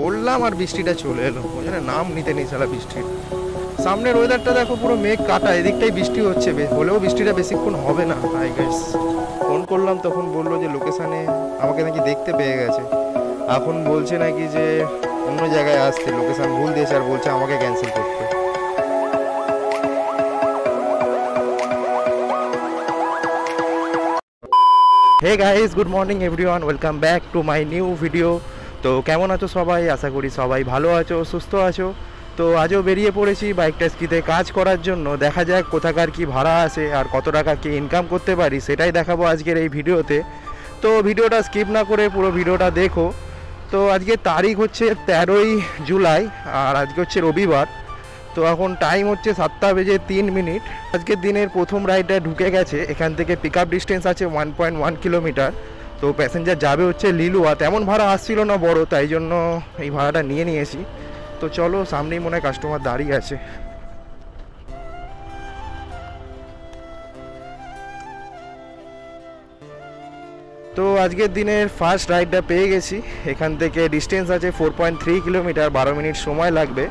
বললাম আর বৃষ্টিটা চলে এলো, বুঝলে নাম নিতে নেই সারা বৃষ্টির। সামনের ওয়েদারটা দেখো পুরো মেঘ কাটা, এদিকটাই বৃষ্টি হচ্ছে, হলেও বৃষ্টিটা বেশিক্ষণ হবে না। আই গেস ফোন করলাম তখন বললো যে লোকেশানে আমাকে নাকি দেখতে পেয়ে গেছে, এখন বলছে নাকি যে অন্য জায়গায় আসতে, লোকেশান ভুল দিয়েছে আর বলছে আমাকে ক্যান্সেল করতে। Hey guys, good morning everyone, welcome back to my new video. তো কেমন আছো সবাই? আশা করি সবাই ভালো আছো, সুস্থ আছো। তো আজও বেরিয়ে পড়েছি বাইকটা স্কিতে কাজ করার জন্য। দেখা যাক কোথাকার কি ভাড়া আসে আর কত টাকা কি ইনকাম করতে পারি, সেটাই দেখাবো আজকের এই ভিডিওতে। তো ভিডিওটা স্কিপ না করে পুরো ভিডিওটা দেখো। তো আজকে তারিখ হচ্ছে 13ই জুলাই আর আজকে হচ্ছে রবিবার। তো এখন টাইম হচ্ছে 7:03। আজকের দিনের প্রথম রাইডটা ঢুকে গেছে। এখান থেকে পিক আপ ডিস্টেন্স আছে 1.1 কিলোমিটার। তো প্যাসেঞ্জার যাবে হচ্ছে লিলুয়া। তেমন ভাড়া আসছিল না বড়, তাই জন্য এই ভাড়াটা নিয়ে নিয়েছি। তো চলো, সামনেই মনে হয় কাস্টমার দাঁড়িয়ে আছে। তো আজকের দিনের ফার্স্ট রাইডটা পেয়ে গেছি। এখান থেকে ডিস্টেন্স আছে 4.3 কিলোমিটার, 12 মিনিট সময় লাগবে।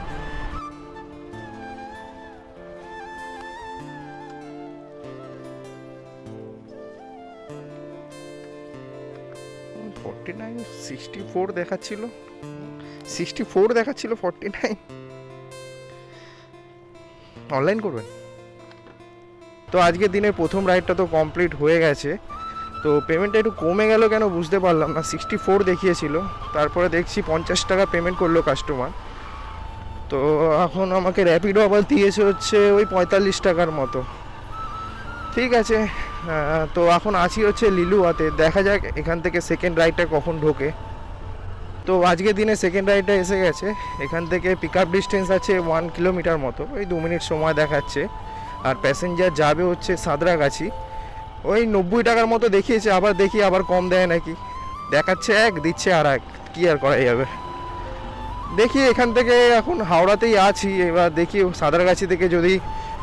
দেখাচ্ছিল 49 অনলাইন করবেন। তো আজকের দিনের প্রথম রাইডটা তো কমপ্লিট হয়ে গেছে। তো পেমেন্টটা একটু কমে গেল কেন বুঝতে পারলাম না, 64 দেখিয়েছিল, তারপরে দেখছি 50 টাকা পেমেন্ট করলো কাস্টমার। তো এখন আমাকে র্যাপিডো আবার দিয়েছে হচ্ছে ওই 45 টাকার মতো। ঠিক আছে, তো এখন আছি হচ্ছে লিলুয়াতে। দেখা যাক এখান থেকে সেকেন্ড রাইডটা কখন ঢোকে। তো আজকের দিনে সেকেন্ড রাইডটা এসে গেছে। এখান থেকে পিক আপ ডিস্টেন্স আছে 1 কিলোমিটার মতো, ওই 2 মিনিট সময় দেখাচ্ছে। আর প্যাসেঞ্জার যাবে হচ্ছে সাঁতরাগাছি, ওই 90 টাকার মতো দেখিয়েছে। আবার দেখি আবার কম দেয় নাকি, দেখাচ্ছে এক দিচ্ছে আর এক, কী আর করা যাবে। দেখি এখান থেকে এখন হাওড়াতেই আছি, এবার দেখি সাঁতরাগাছি থেকে যদি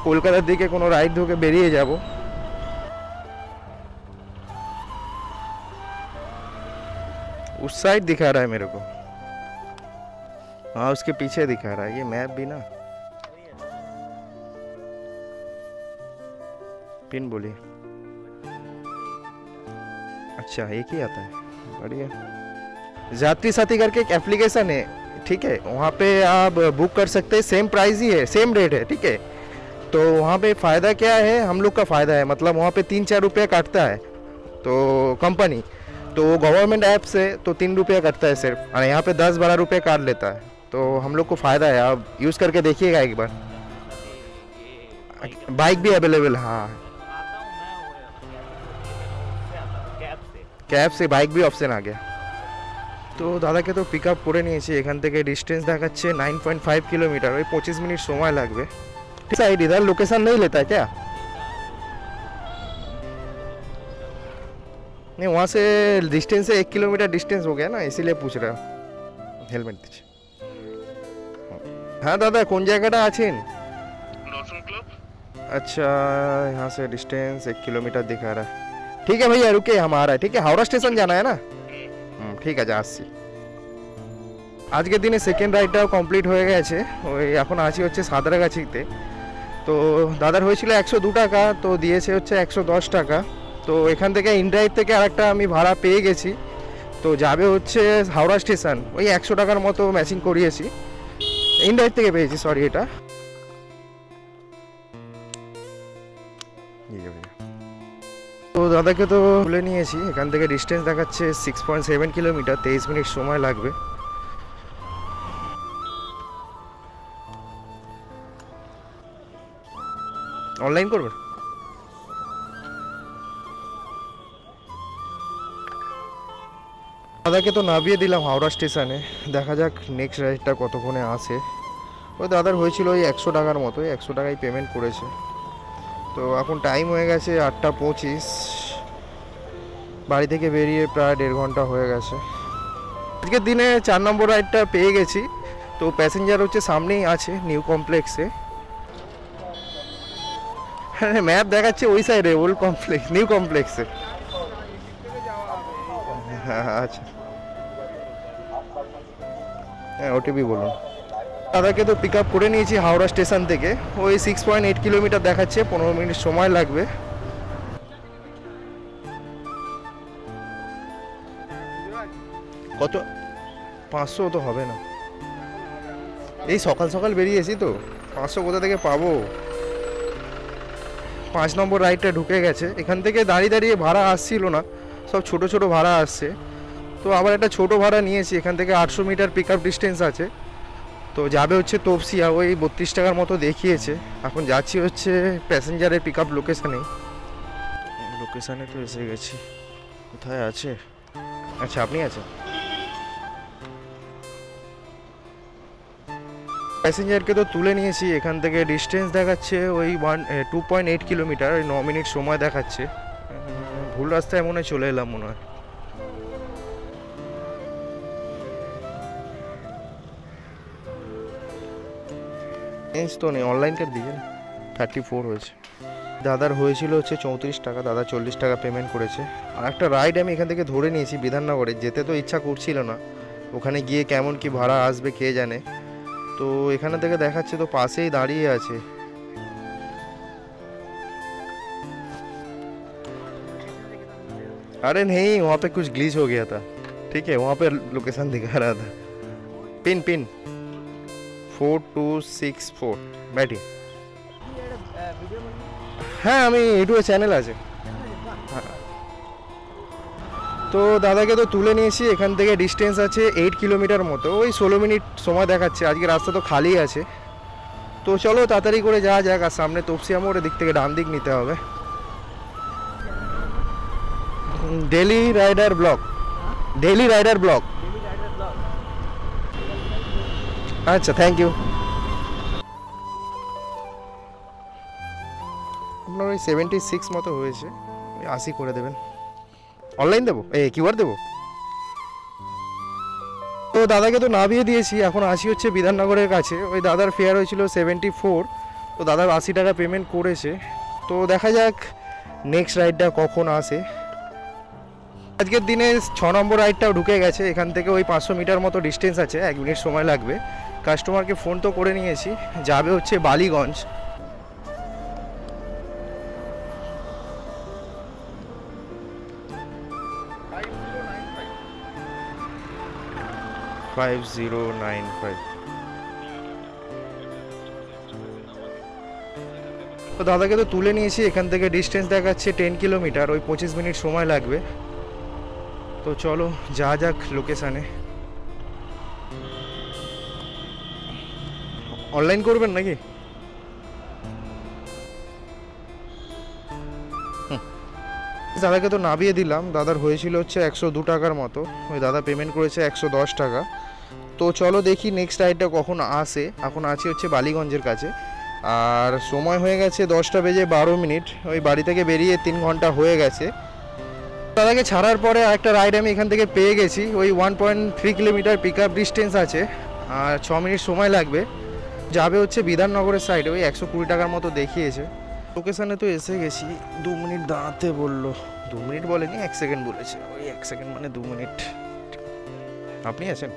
কলকাতার দিকে কোনো রাইড ঢোকে বেরিয়ে যাব। उस साइड दिखा रहा है मेरे को, हाँ उसके पीछे दिखा रहा है। ये मैप भी ना, पिन बोलिए। अच्छा, एक ही आता है, बढ़िया। यात्री साथी करके एक एप्लीकेशन है, ठीक है, वहाँ पे आप बुक कर सकते हैं। सेम प्राइस ही है, सेम रेट है, ठीक है। तो वहाँ पे फ़ायदा क्या है, हम लोग का फ़ायदा है, मतलब वहाँ पे 3-4 रुपया काटता है तो कंपनी, तो गवर्नमेंट ऐप से तो 3 रुपया कटता है सिर्फ, और यहाँ पे 10-12 रुपये काट लेता है। तो हम लोग को फ़ायदा है, आप यूज़ करके देखिएगा एक बार। बाइक भी अवेलेबल, हाँ, कैब से बाइक भी ऑप्शन आ गया। तो দাদাকে তো পিক আপ করে নিয়েছি। এখান থেকে ডিস্টেন্স দেখাচ্ছে 9.5 কিলোমিটার, ওই 25 মিনিট সময় লাগবে। ঠিক আছে, इधर लोकेशन नहीं लेता है क्या? नहीं, वहाँ से डिस्टेंस से 1 किलोमीटर डिस्टेंस हो गया ना, इसीलिए पूछ रहा हूँ। हेलमेट दीजिए। हाँ दादा, कौन জায়গাটা আছেন? Dolphin club. अच्छा, यहाँ से डिस्टेंस 1 किलोमीटर दिखा रहा है। ठीक है भैया, रुके, हम आ रहा है। ठीक है, हावड़ा स्टेशन जाना है ना? ঠিক আছে, আসছি। আজকের দিনে সেকেন্ড রাইডটাও কমপ্লিট হয়ে গেছে। ওই এখন আছি হচ্ছে সাঁতরাগাছিতে। তো দাদার হয়েছিল 102 টাকা, তো দিয়েছে হচ্ছে 110 টাকা। তো এখান থেকে ইনড্রাইভ থেকে আরেকটা আমি ভাড়া পেয়ে গেছি, তো যাবে হচ্ছে হাওড়া স্টেশন। ওই 100 টাকার মতো ম্যাচিং করিয়েছি, ইনড্রাইভ থেকে পেয়েছি, সরি। এটা তো দাদাকে তো তুলে নিয়েছি। এখান থেকে ডিস্টেন্স দেখাচ্ছে 6.7 কিলোমিটার, 23 মিনিট সময় লাগবে। অনলাইন করবেন? দাদাকে তো নামিয়ে দিলাম হাওড়া স্টেশনে। দেখা যাক নেক্সট রাইডটা কতক্ষণে আসে। ওই দাদার হয়েছিল ওই 100 টাকার মতো, 100 টাকায় পেমেন্ট করেছে। তো এখন টাইম হয়ে গেছে 8:25। বাড়ি থেকে বেরিয়ে প্রায় 1.5 ঘন্টা হয়ে গেছে। আজকের দিনে 4 নম্বর রাইডটা পেয়ে গেছি। তো প্যাসেঞ্জার হচ্ছে সামনেই আছে, নিউ কমপ্লেক্সে। হ্যাঁ, ম্যাপ দেখাচ্ছে ওই সাইডে, ওল্ড কমপ্লেক্স, নিউ কমপ্লেক্সে। হ্যাঁ, আচ্ছা হ্যাঁ ওটিপি বলুন। দাদাকে তো পিক আপ করে নিয়েছি হাওড়া স্টেশন থেকে, ওই 6.8 কিলোমিটার দেখাচ্ছে, 15 মিনিট সময় লাগবে। কত? 500 তো হবে না, এই সকাল সকাল বেরিয়েছি তো, 500 কোথা থেকে পাবো। 5 নম্বর রাইডটা ঢুকে গেছে, এখান থেকে দাঁড়িয়ে দাঁড়িয়ে ভাড়া আসছিল না, সব ছোট ছোট ভাড়া আসছে। তো আবার একটা ছোট ভাড়া নিয়েছি, এখান থেকে 800 মিটার পিক আপ ডিস্টেন্স আছে। তো যাবে হচ্ছে তপসিয়া, ওই 32 টাকার মতো দেখিয়েছে। এখন যাচ্ছি হচ্ছে প্যাসেঞ্জারের পিক আপ লোকেশানে। লোকেশানে তো এসে গেছি, কোথায় আছে? আচ্ছা আপনি আছেন। প্যাসেঞ্জারকে তো তুলে নিয়েছি, এখান থেকে ডিস্টেন্স দেখাচ্ছে ওই 2.8 কিলোমিটার, ওই 9 মিনিট সময় দেখাচ্ছে। ভুল রাস্তায় মনে হয় চলে এলাম মনে হয়। চেঞ্জ তো নেই, অনলাইন কার্ড দিয়েছেন, 34 হয়েছে। দাদার হয়েছিল হচ্ছে 34 টাকা, দাদা 40 টাকা পেমেন্ট করেছে। আর একটা রাইড আমি এখান থেকে ধরে নিয়েছি বিধাননগরে, যেতে তো ইচ্ছা করছিল না, ওখানে গিয়ে কেমন কি ভাড়া আসবে কে জানে। তো এখানে থেকে দেখাচ্ছে তো পাশেই দাঁড়িয়ে আছে। अरे नहीं, वहाँ पे कुछ ग्लिच हो गया था, ठीक है, वहाँ पे लोकेशन दिखा रहा था। पिन पिन 4264 बैठिए। হ্যাঁ আমি ইউটিউবে চ্যানেল আছে। তো দাদাকে তো তুলে নিয়েছি, এখান থেকে ডিস্টেন্স আছে 8 কিলোমিটার মতো, ওই 16 মিনিট সময় দেখাচ্ছে। আজকে রাস্তা তো খালি আছে, তো চলো তাড়াতাড়ি করে যাওয়া যাক। আর সামনে তপসিয়া মোড়ের দিক থেকে ডান দিক নিতে হবে। Daily rider block, daily rider block. আচ্ছা থ্যাংক ইউ। আপনার ওই 76 মতো হয়েছে, ওই 80 করে দেবেন। অনলাইন দেবো, কিউআর দেবো। তো দাদাকে তো নামিয়ে দিয়েছি, এখন আসি হচ্ছে বিধাননগরের কাছে। ওই দাদার ফেয়ার হয়েছিল 74, তো দাদার 80 টাকা পেমেন্ট করেছে। তো দেখা যাক নেক্সট রাইডটা কখন আসে। আজকের দিনে 6 নম্বর রাইডটাও ঢুকে গেছে, এখান থেকে ওই 500 মিটার মতো ডিস্টেন্স আছে, 1 মিনিট সময় লাগবে। কাস্টমারকে ফোন তো করে নিয়েছি, যাবে হচ্ছে বালিগঞ্জ। তো দাদাকে তো তুলে নিয়েছি, এখান থেকে ডিস্টেন্স দেখাচ্ছে 10 কিলোমিটার, ওই 25 মিনিট সময় লাগবে। তো চলো যা যাক লোকেশানে। অনলাইন করবেন নাকি? দাদাকে তো নামিয়ে দিলাম, দাদার হয়েছিল হচ্ছে 102 টাকার মতো, ওই দাদা পেমেন্ট করেছে 110 টাকা। তো চলো দেখি নেক্সট রাইডটা কখন আসে। এখন আছি হচ্ছে বালিগঞ্জের কাছে, আর সময় হয়ে গেছে 10টা বেজে 12 মিনিট, ওই বাড়ি থেকে বেরিয়ে 3 ঘন্টা হয়ে গেছে। দাদাকে ছাড়ার পরে আরেকটা রাইড আমি এখান থেকে পেয়ে গেছি, ওই 1.3 কিলোমিটার পিক আপ ডিস্টেন্স আছে, আর 6 মিনিট সময় লাগবে। যাবে হচ্ছে বিধাননগরের সাইডে, ওই 120 টাকার মতো দেখিয়েছে। লোকেশানে তো এসে গেছি, 2 মিনিট দাঁড়াতে বললো। 2 মিনিট বলেনি, 1 সেকেন্ড বলেছে, ওই 1 সেকেন্ড মানে 2 মিনিট। আপনি আছেন?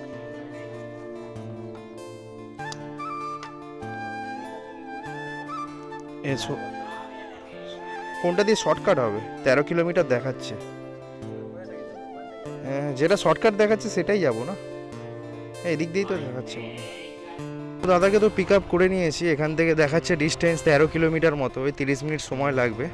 এসো, কোনটা দিয়ে শর্টকাট হবে? 13 কিলোমিটার দেখাচ্ছে। হ্যাঁ যেটা শর্টকাট দেখাচ্ছে সেটাই যাবো না, এদিক দিয়েই তো দেখাচ্ছে। দাদাকে তো পিক আপ করে নিয়েছি, এখান থেকে দেখাচ্ছে ডিস্টেন্স 13 কিলোমিটার মতো, ওই 30 মিনিট সময় লাগবে।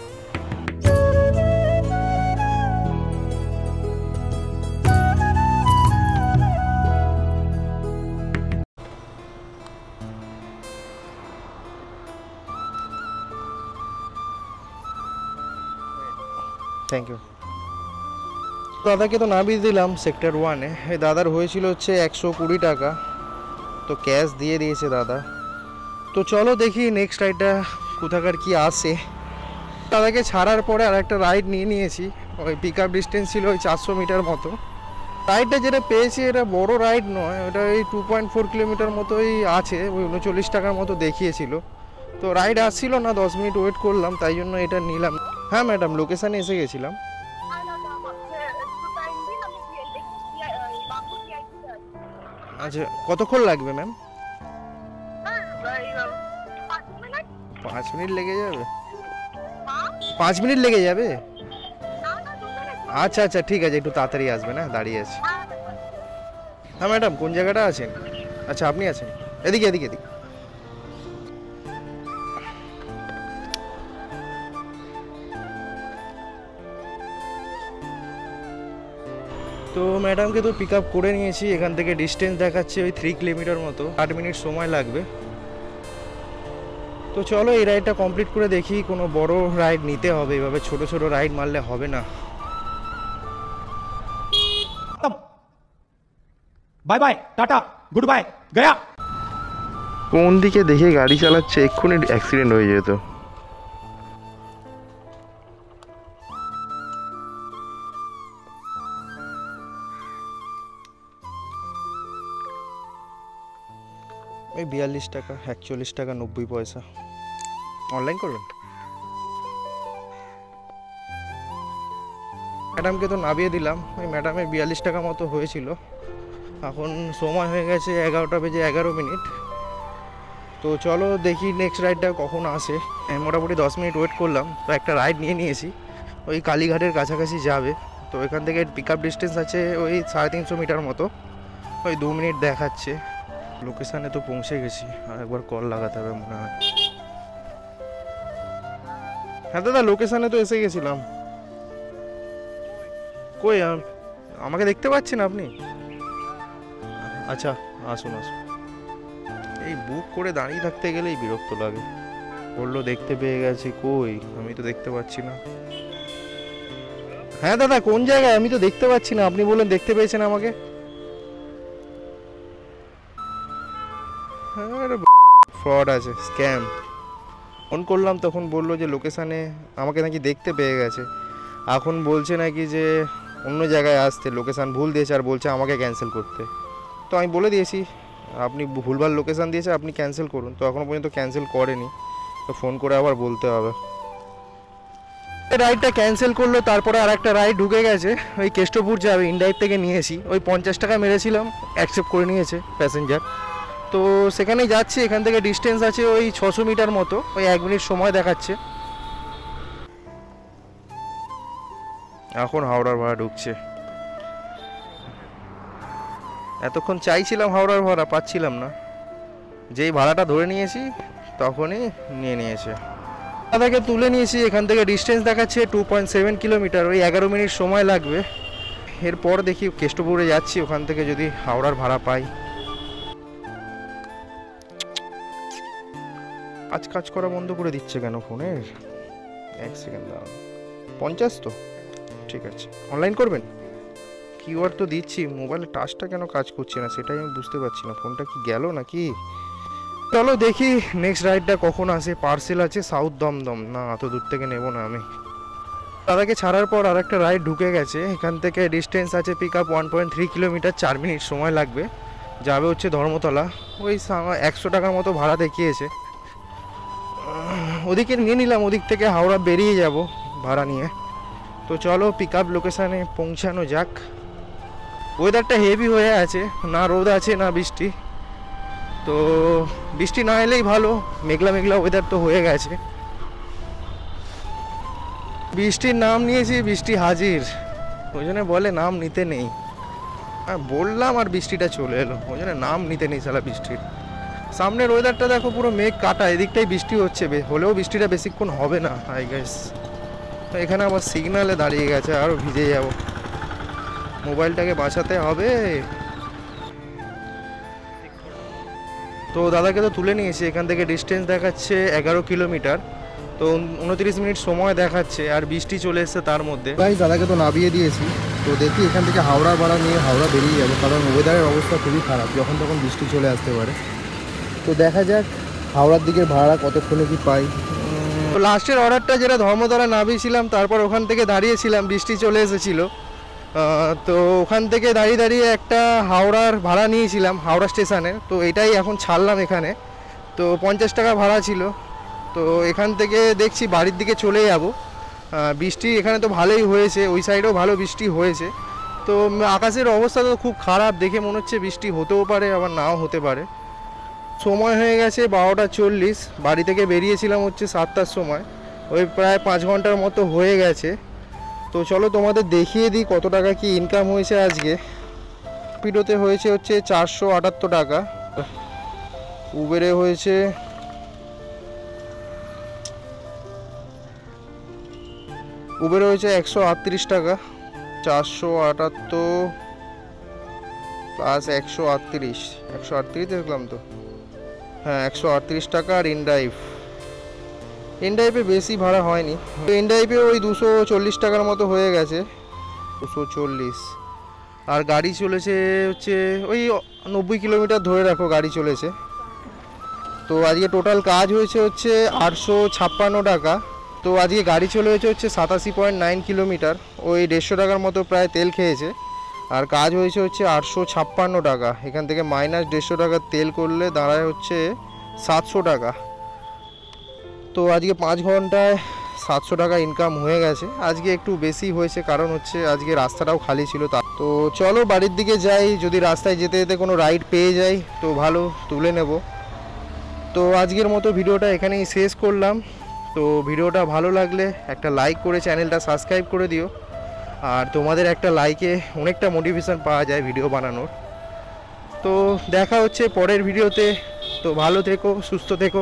Thank you. দাদাকে তো নামিয়ে দিলাম সেক্টর 1-এ। এই দাদার হয়েছিল হচ্ছে 120 টাকা, তো ক্যাশ দিয়ে দিয়েছে দাদা। তো চলো দেখি নেক্সট রাইডটা কোথাকার কি আসে। দাদাকে ছাড়ার পরে আর একটা রাইড নিয়ে নিয়েছি, ওই পিক আপ ডিস্টেন্স ছিল ওই 400 মিটার মতো। রাইডটা যেটা পেয়েছি এটা বড় রাইড নয়, ওটা ওই 2.4 কিলোমিটার মতোই আছে, ওই 39 টাকার মতো দেখিয়েছিল। তো রাইড আসছিল না, 10 মিনিট ওয়েট করলাম, তাই জন্য এটা নিলাম। হ্যাঁ ম্যাডাম, লোকেশানে এসে গেছিলাম। আচ্ছা, কতক্ষণ লাগবে ম্যাম? 5 মিনিট লেগে যাবে? 5 মিনিট লেগে যাবে? আচ্ছা আচ্ছা, ঠিক আছে, একটু তাড়াতাড়ি আসবেন, হ্যাঁ দাঁড়িয়ে আছি। হ্যাঁ ম্যাডাম, কোন জায়গাটা আছেন? আচ্ছা, আপনি আছেন এদিকে এদিকে এদিকে। তো ম্যাডামকে তো পিক আপ করে নিয়েছি, এখান থেকে ডিস্টেন্স দেখাচ্ছে ওই 3 কিলোমিটার মতো, 8 মিনিট সময় লাগবে। তো চলো এই রাইডটা কমপ্লিট করে দেখি, কোনো বড় রাইড নিতে হবে, এভাবে ছোট ছোট রাইড মারলে হবে না। Bye bye tata good bye गया। কোন দিকে দেখে গাড়ি চালাচ্ছে, এক্ষুনি অ্যাক্সিডেন্ট হয়ে যেত। ওই 42 টাকা, 41 টাকা 90 পয়সা। অনলাইন করবেন? ম্যাডামকে তো নামিয়ে দিলাম, ওই ম্যাডামের 42 টাকা মতো হয়েছিল। এখন সময় হয়ে গেছে 11টা বেজে 11 মিনিট। তো চলো দেখি নেক্সট রাইডটা কখন আসে। মোটামুটি 10 মিনিট ওয়েট করলাম, তো একটা রাইড নিয়ে নিয়েছি, ওই কালীঘাটের কাছাকাছি যাবে। তো এখান থেকে পিক আপ ডিস্টেন্স আছে ওই 350 মিটার মতো, ওই 2 মিনিট দেখাচ্ছে। লোকেশানে তো পৌঁছে গেছি, আর একবার কল লাগাতে হবে মনে হয়। হ্যাঁ দাদা, লোকেশানে তো এসে গেছিলাম। কই আমাকে দেখতে পাচ্ছেন আপনি? আচ্ছা, আসুন আসুন। এই বুক করে দাঁড়িয়ে থাকতে গেলেই বিরক্ত লাগে। বললো দেখতে পেয়ে গেছি, কই আমি তো দেখতে পাচ্ছি না। হ্যাঁ দাদা, কোন জায়গায়? আমি তো দেখতে পাচ্ছি না, আপনি বললেন দেখতে পেয়েছেন আমাকে। ফ্রড আছে, স্ক্যাম। ফোন করলাম তখন বললো যে লোকেশানে আমাকে নাকি দেখতে পেয়ে গেছে, এখন বলছে নাকি যে অন্য জায়গায় আসতে, লোকেশান ভুল দিয়েছে, আর বলছে আমাকে ক্যান্সেল করতে। তো আমি বলে দিয়েছি আপনি ভুলভাল লোকেশান দিয়েছে, আপনি ক্যান্সেল করুন। তো এখনও পর্যন্ত ক্যান্সেল করেনি, তো ফোন করে আবার বলতে হবে। রাইডটা ক্যান্সেল করলো, তারপরে আর একটা রাইড ঢুকে গেছে, ওই কেষ্টপুর যাবে, ইনডাইরেক্ট থেকে নিয়েছি। ওই 50 টাকা মেরেছিলাম, অ্যাকসেপ্ট করে নিয়েছে প্যাসেঞ্জার। তো সেখানেই যাচ্ছি, এখান থেকে ডিস্টেন্স আছে ওই 600 মিটার মতো, ওই 1 মিনিট সময় দেখাচ্ছে। এখন হাওড়ার ভাড়া ঢুকছে। এতক্ষণ চাইছিলাম হাওড়ার ভাড়া, পাচ্ছিলাম না, যেই ভাড়াটা ধরে নিয়েছি তখনই নিয়ে নিয়েছে। দাদাকে তুলে নিয়েছি, এখান থেকে ডিস্টেন্স দেখাচ্ছে 2.7 কিলোমিটার, ওই 11 মিনিট সময় লাগবে। এরপর দেখি কেষ্টপুরে যাচ্ছি, ওখান থেকে যদি হাওড়ার ভাড়া পাই। কাজ করা বন্ধ করে দিচ্ছে কেন ফোনের? 1 সেকেন্ড দাঁড়ান। 50 তো ঠিক আছে। অনলাইন করবেন? কিউআর তো দিচ্ছি, মোবাইলের টাচটা কেন কাজ করছে না সেটাই আমি বুঝতে পারছি না, ফোনটা কি গেল নাকি। চলো দেখি নেক্সট রাইডটা কখন আসে। পার্সেল আছে সাউথ দমদম, না অত দূর থেকে নেব না আমি। দাদাকে ছাড়ার পর আর একটা রাইড ঢুকে গেছে, এখান থেকে ডিস্টেন্স আছে পিক আপ 1.3 কিলোমিটার, 4 মিনিট সময় লাগবে। যাবে হচ্ছে ধর্মতলা, ওই 100 টাকার মতো ভাড়া দেখিয়েছে। ওদিকে নিয়ে নিলাম, ওদিক থেকে হাওড়া বেরিয়ে যাব ভাড়া নিয়ে। তো চলো পিক আপ লোকেশানে পৌঁছানো যাক। ওয়েদারটা হেভি হয়ে আছে, না রোদ আছে না বৃষ্টি। তো বৃষ্টি না এলেই ভালো, মেঘলা মেঘলা ওয়েদার তো হয়ে গেছে। বৃষ্টির নাম নিয়েছি, বৃষ্টি হাজির। ওই জন্য বলে নাম নিতে নেই, বললাম আর বৃষ্টিটা চলে এলো, ওই জন্য নাম নিতে নেই সালা বৃষ্টির। সামনের ওয়েদারটা দেখো, পুরো মেঘ কাটা, এদিকটাই বৃষ্টি হচ্ছে, হলেও বৃষ্টিটা বেশিক্ষণ হবে না আই গেস। তো এখানে আবার সিগনালে দাঁড়িয়ে গেছে, আরও ভিজে যাব, মোবাইলটাকে বাঁচাতে হবে। তো দাদাকে তো তুলে নিয়েছি, এখান থেকে ডিস্টেন্স দেখাচ্ছে 11 কিলোমিটার, তো 29 মিনিট সময় দেখাচ্ছে, আর বৃষ্টি চলে এসছে তার মধ্যে। গাইস দাদাকে তো নামিয়ে দিয়েছি, তো দেখি এখান থেকে হাওড়া ভাড়া নিয়ে হাওড়া বেরিয়ে যাবো, কারণ ওয়েদারের অবস্থা খুবই খারাপ, যখন তখন বৃষ্টি চলে আসতে পারে। তো দেখা যাক হাওড়ার দিকে ভাড়া কতক্ষণে কি পাই। তো লাস্টের অর্ডারটা যেটা ধর্মতলা নামিয়েছিলাম, তারপর ওখান থেকে দাঁড়িয়েছিলাম, বৃষ্টি চলে এসেছিলো। তো ওখান থেকে দাঁড়িয়ে দাঁড়িয়ে একটা হাওড়ার ভাড়া নিয়েছিলাম হাওড়া স্টেশনের, তো এটাই এখন ছাড়লাম এখানে। তো 50 টাকা ভাড়া ছিল। তো এখান থেকে দেখছি বাড়ির দিকে চলে যাব। বৃষ্টি এখানে তো ভালোই হয়েছে, ওই সাইডেও ভালো বৃষ্টি হয়েছে। তো আকাশের অবস্থা তো খুব খারাপ, দেখে মনে হচ্ছে বৃষ্টি হতেও পারে আবার নাও হতে পারে। সময় হয়ে গেছে 12:40, বাড়ি থেকে বেরিয়েছিলাম হচ্ছে 7টার সময়, ওই প্রায় 5 ঘন্টার মতো হয়ে গেছে। তো চলো তোমাদের দেখিয়ে দিই কত টাকা কি ইনকাম হয়েছে আজকে। পিডোতে হয়েছে হচ্ছে 478 টাকা, উবেরে হয়েছে উবেরে হয়েছে 138 টাকা, 478 প্লাস 138 দেখলাম তো, হ্যাঁ 138 টাকা। আর ইনড্রাইভে বেশি ভাড়া হয়নি, তো ইনড্রাইভে ওই 240 টাকার মতো হয়ে গেছে, 240। আর গাড়ি চলেছে হচ্ছে ওই 90 কিলোমিটার ধরে রাখো গাড়ি চলেছে। তো আজকে টোটাল কাজ হয়েছে হচ্ছে 856 টাকা। তো আজকে গাড়ি চলে হয়েছে হচ্ছে 87.9 কিলোমিটার, ওই 150 টাকার মতো প্রায় তেল খেয়েছে। আর কাজ হয়েছে হচ্ছে 856 টাকা, এখান থেকে মাইনাস 150 টাকা তেল করলে দাঁড়ায় হচ্ছে 700 টাকা। তো আজকে 5 ঘন্টায় 700 টাকা ইনকাম হয়ে গেছে। আজকে একটু বেশি হয়েছে কারণ হচ্ছে আজকে রাস্তাটাও খালি ছিল। তো চলো বাড়ির দিকে যাই, যদি রাস্তায় যেতে যেতে কোনো রাইড পেয়ে যাই তো ভালো, তুলে নেব। তো আজকের মতো ভিডিওটা এখানেই শেষ করলাম। তো ভিডিওটা ভালো লাগলে একটা লাইক করে চ্যানেলটা সাবস্ক্রাইব করে দিও। আর তোমাদের একটা লাইকে অনেকটা মোটিভেশন পাওয়া যায় ভিডিও বানানোর। তো দেখা হচ্ছে পরের ভিডিওতে। তো ভালো থেকো, সুস্থ থেকো।